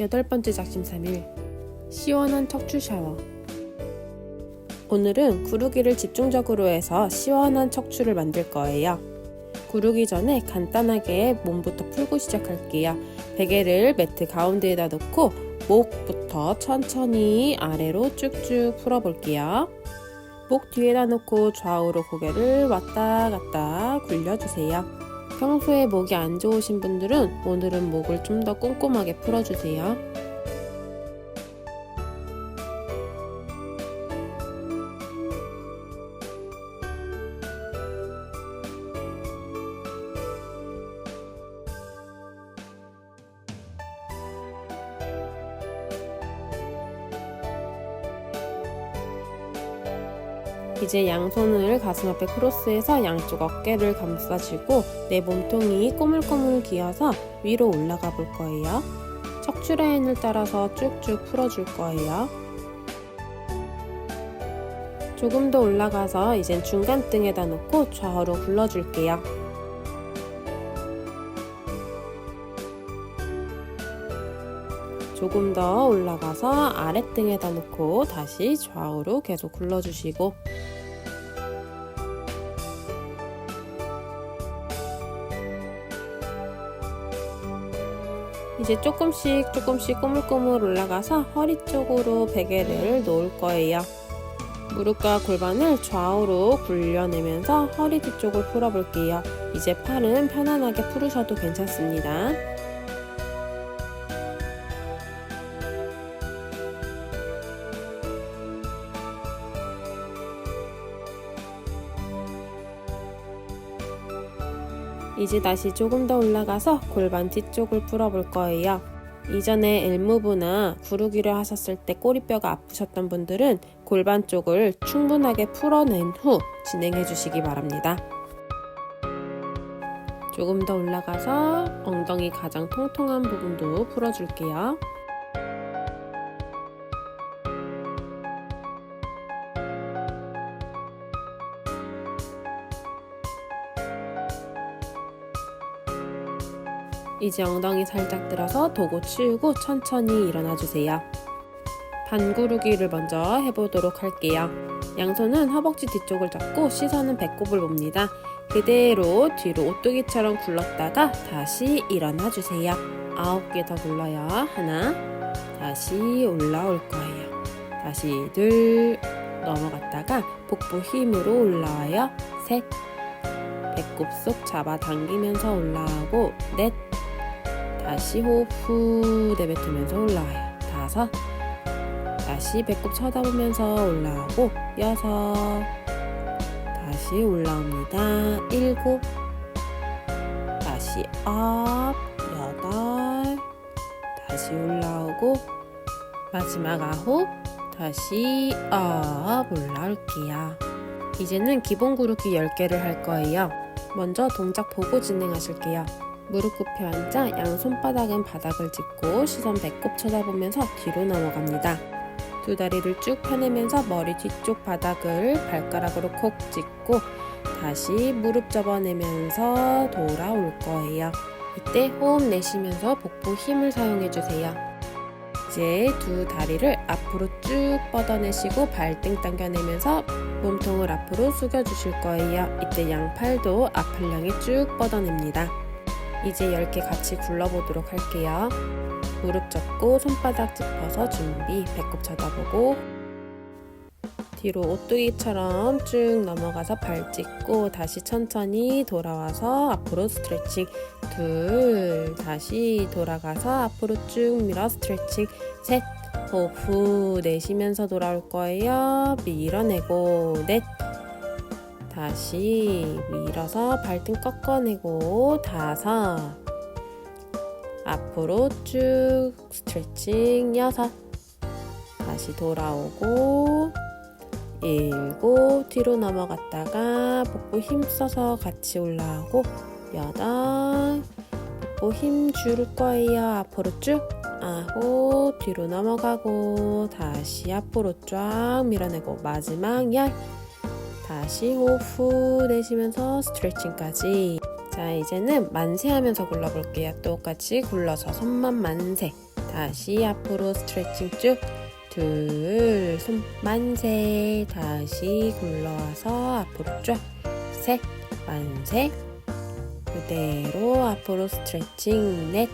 8번째 작심 3일 시원한 척추 샤워. 오늘은 구르기를 집중적으로 해서 시원한 척추를 만들 거예요. 구르기 전에 간단하게 몸부터 풀고 시작할게요. 베개를 매트 가운데에다 놓고 목부터 천천히 아래로 쭉쭉 풀어볼게요. 목 뒤에다 놓고 좌우로 고개를 왔다 갔다 굴려주세요. 평소에 목이 안 좋으신 분들은 오늘은 목을 좀 더 꼼꼼하게 풀어주세요. 이제 양손을 가슴 앞에 크로스해서 양쪽 어깨를 감싸주고 내 몸통이 꼬물꼬물 기어서 위로 올라가 볼 거예요. 척추 라인을 따라서 쭉쭉 풀어줄 거예요. 조금 더 올라가서 이젠 중간등에다 놓고 좌우로 굴러줄게요. 조금 더 올라가서 아랫등에다 놓고 다시 좌우로 계속 굴러주시고 이제 조금씩 꼬물꼬물 올라가서 허리 쪽으로 베개를 놓을 거예요. 무릎과 골반을 좌우로 굴려내면서 허리 뒤쪽을 풀어볼게요. 이제 팔은 편안하게 풀으셔도 괜찮습니다. 이제 다시 조금 더 올라가서 골반 뒤쪽을 풀어볼 거예요. 이전에 엘무브나 구르기를 하셨을 때 꼬리뼈가 아프셨던 분들은 골반 쪽을 충분하게 풀어낸 후 진행해 주시기 바랍니다. 조금 더 올라가서 엉덩이 가장 통통한 부분도 풀어줄게요. 이제 엉덩이 살짝 들어서 도구 치우고 천천히 일어나 주세요. 반구르기를 먼저 해보도록 할게요. 양손은 허벅지 뒤쪽을 잡고 시선은 배꼽을 봅니다. 그대로 뒤로 오뚜기처럼 굴렀다가 다시 일어나 주세요. 9개 더 굴러요. 하나, 다시 올라올 거예요. 다시 둘, 넘어갔다가 복부 힘으로 올라와요. 셋, 배꼽 속 잡아당기면서 올라오고 넷, 다시 호흡 후 내뱉으면서 올라와요. 5, 다시 배꼽 쳐다보면서 올라오고 6, 다시 올라옵니다. 7, 다시 업, 8, 다시 올라오고 마지막 9, 다시 업 올라올게요. 이제는 기본 구르기 10개를 할 거예요. 먼저 동작 보고 진행하실게요. 무릎 굽혀 앉아 양손바닥은 바닥을 짚고 시선 배꼽 쳐다보면서 뒤로 넘어갑니다. 두 다리를 쭉 펴내면서 머리 뒤쪽 바닥을 발가락으로 콕 짚고 다시 무릎 접어내면서 돌아올 거예요. 이때 호흡 내쉬면서 복부 힘을 사용해주세요. 이제 두 다리를 앞으로 쭉 뻗어내시고 발등 당겨내면서 몸통을 앞으로 숙여주실 거예요. 이때 양팔도 앞을 향해 쭉 뻗어냅니다. 이제 10개 같이 굴러보도록 할게요. 무릎 접고 손바닥 짚어서 준비. 배꼽 쳐다보고 뒤로 오뚜기처럼 쭉 넘어가서 발 찢고 다시 천천히 돌아와서 앞으로 스트레칭. 둘, 다시 돌아가서 앞으로 쭉 밀어 스트레칭. 셋, 호흡 후 내쉬면서 돌아올 거예요. 밀어내고 넷, 다시 밀어서 발등 꺾어내고 5, 앞으로 쭉 스트레칭 6, 다시 돌아오고 7, 뒤로 넘어갔다가 복부 힘써서 같이 올라오고 8, 복부 힘 줄 거예요. 앞으로 쭉 9, 뒤로 넘어가고 다시 앞으로 쫙 밀어내고 마지막 10, 다시 호흡 후 내쉬면서 스트레칭까지. 자, 이제는 만세 하면서 굴러볼게요. 똑같이 굴러서 손만 만세. 다시 앞으로 스트레칭 쭉. 둘, 손 만세. 다시 굴러와서 앞으로 쭉. 셋, 만세. 그대로 앞으로 스트레칭. 넷,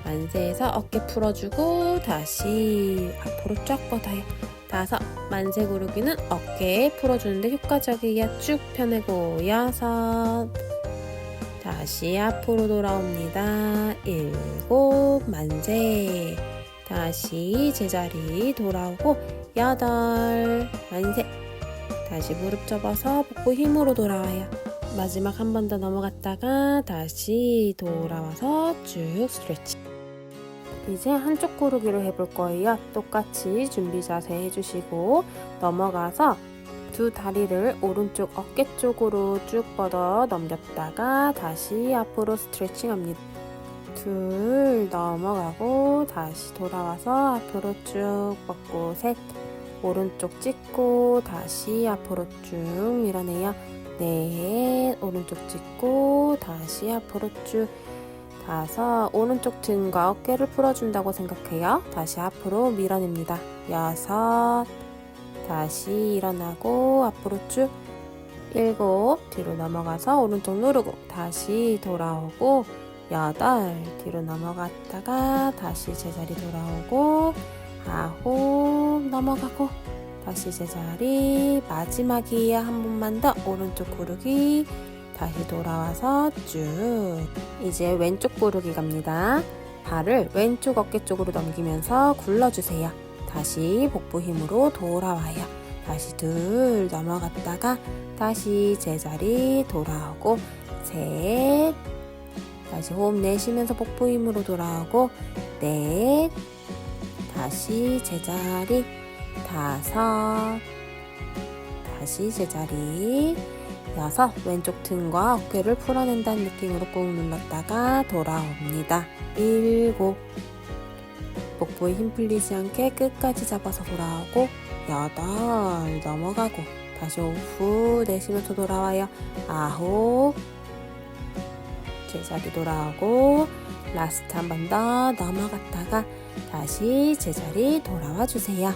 만세해서 어깨 풀어주고 다시 앞으로 쫙 뻗어요. 다섯, 만세 구르기는 어깨 풀어주는데 효과적이야. 쭉 펴내고 여섯, 다시 앞으로 돌아옵니다. 일곱, 만세. 다시 제자리 돌아오고 여덟, 만세. 다시 무릎 접어서 복부 힘으로 돌아와요. 마지막 한 번 더 넘어갔다가 다시 돌아와서 쭉 스트레칭. 이제 한쪽 구르기로 해볼 거예요. 똑같이 준비 자세 해주시고 넘어가서 두 다리를 오른쪽 어깨 쪽으로 쭉 뻗어 넘겼다가 다시 앞으로 스트레칭 합니다. 둘, 넘어가고 다시 돌아와서 앞으로 쭉 뻗고 셋, 오른쪽 찍고 다시 앞으로 쭉 밀어내요. 넷, 오른쪽 찍고 다시 앞으로 쭉. 다섯, 오른쪽 등과 어깨를 풀어준다고 생각해요. 다시 앞으로 밀어냅니다. 여섯, 다시 일어나고 앞으로 쭉. 일곱, 뒤로 넘어가서 오른쪽 누르고 다시 돌아오고 여덟, 뒤로 넘어갔다가 다시 제자리 돌아오고 아홉, 넘어가고 다시 제자리. 마지막이에요. 한 번만 더 오른쪽 구르기. 다시 돌아와서 쭉. 이제 왼쪽 구르기 갑니다. 발을 왼쪽 어깨 쪽으로 넘기면서 굴러주세요. 다시 복부 힘으로 돌아와요. 다시 둘, 넘어갔다가 다시 제자리 돌아오고 셋, 다시 호흡 내쉬면서 복부 힘으로 돌아오고 넷, 다시 제자리 다섯, 다시 제자리 여섯, 왼쪽 등과 어깨를 풀어낸다는 느낌으로 꾹 눌렀다가 돌아옵니다. 일곱, 복부에 힘 풀리지 않게 끝까지 잡아서 돌아오고 여덟, 넘어가고 다시 호흡 내쉬면서 돌아와요. 아홉, 제자리 돌아오고 라스트 한 번 더 넘어갔다가 다시 제자리 돌아와 주세요.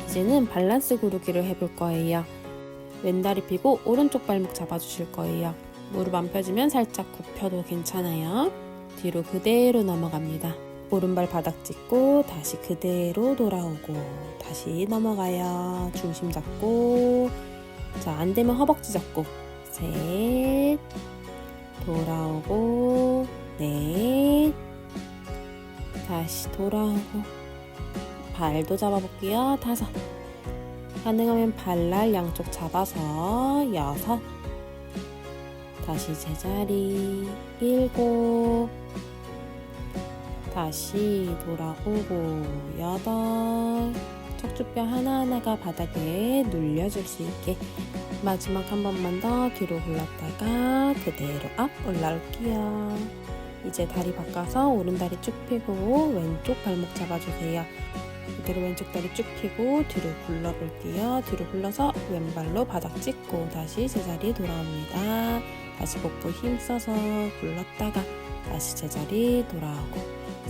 이제는 밸런스 구르기를 해볼 거예요. 왼다리 펴고 오른쪽 발목 잡아주실 거예요. 무릎 안 펴지면 살짝 굽혀도 괜찮아요. 뒤로 그대로 넘어갑니다. 오른발 바닥 짚고 다시 그대로 돌아오고 다시 넘어가요. 중심 잡고 자, 안 되면 허벅지 잡고 셋, 돌아오고 넷, 다시 돌아오고 발도 잡아볼게요. 다섯, 가능하면 발날 양쪽 잡아서 여섯, 다시 제자리 일곱, 다시 돌아오고 여덟, 척추뼈 하나하나가 바닥에 눌려줄 수 있게 마지막 한 번만 더 뒤로 굴렀다가 그대로 업 올라올게요. 이제 다리 바꿔서 오른다리 쭉 펴고 왼쪽 발목 잡아주세요. 그대로 왼쪽 다리 쭉 펴고 뒤로 굴러볼게요. 뒤로 굴러서 왼발로 바닥 찍고 다시 제자리 돌아옵니다. 다시 복부 힘써서 굴렀다가 다시 제자리 돌아오고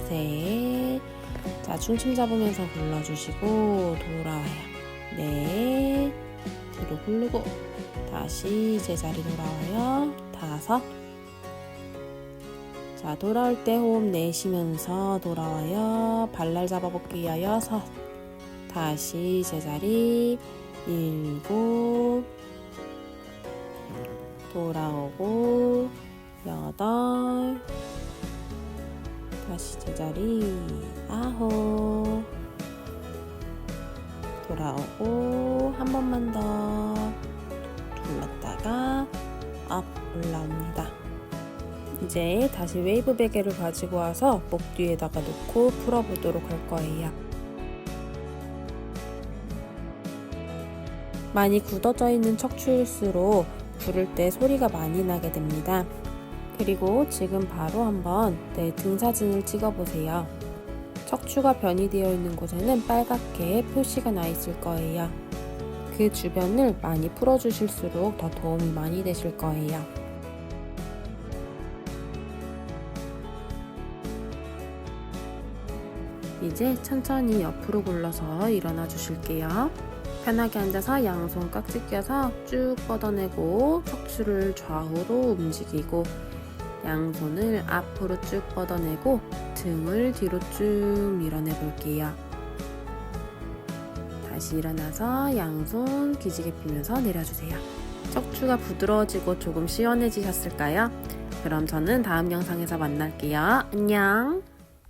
셋, 자 중심 잡으면서 굴러주시고 돌아와요. 넷, 뒤로 굴르고 다시 제자리 돌아와요. 다섯, 자 돌아올 때 호흡 내쉬면서 돌아와요. 발날 잡아볼게요. 여섯, 다시 제자리 일곱, 돌아오고 여덟, 다시 제자리 아홉, 돌아오고 한 번만 더 둘렀다가 업 올라옵니다. 이제 다시 웨이브 베개를 가지고 와서 목 뒤에다가 놓고 풀어보도록 할 거예요. 많이 굳어져 있는 척추일수록 부를 때 소리가 많이 나게 됩니다. 그리고 지금 바로 한번 내 등 사진을 찍어보세요. 척추가 변이 되어 있는 곳에는 빨갛게 표시가 나 있을 거예요. 그 주변을 많이 풀어주실수록 더 도움이 많이 되실 거예요. 이제 천천히 옆으로 굴러서 일어나 주실게요. 편하게 앉아서 양손 깍지 껴서 쭉 뻗어내고 척추를 좌우로 움직이고 양손을 앞으로 쭉 뻗어내고 등을 뒤로 쭉 밀어내 볼게요. 다시 일어나서 양손 기지개 펴면서 내려주세요. 척추가 부드러워지고 조금 시원해지셨을까요? 그럼 저는 다음 영상에서 만날게요. 안녕!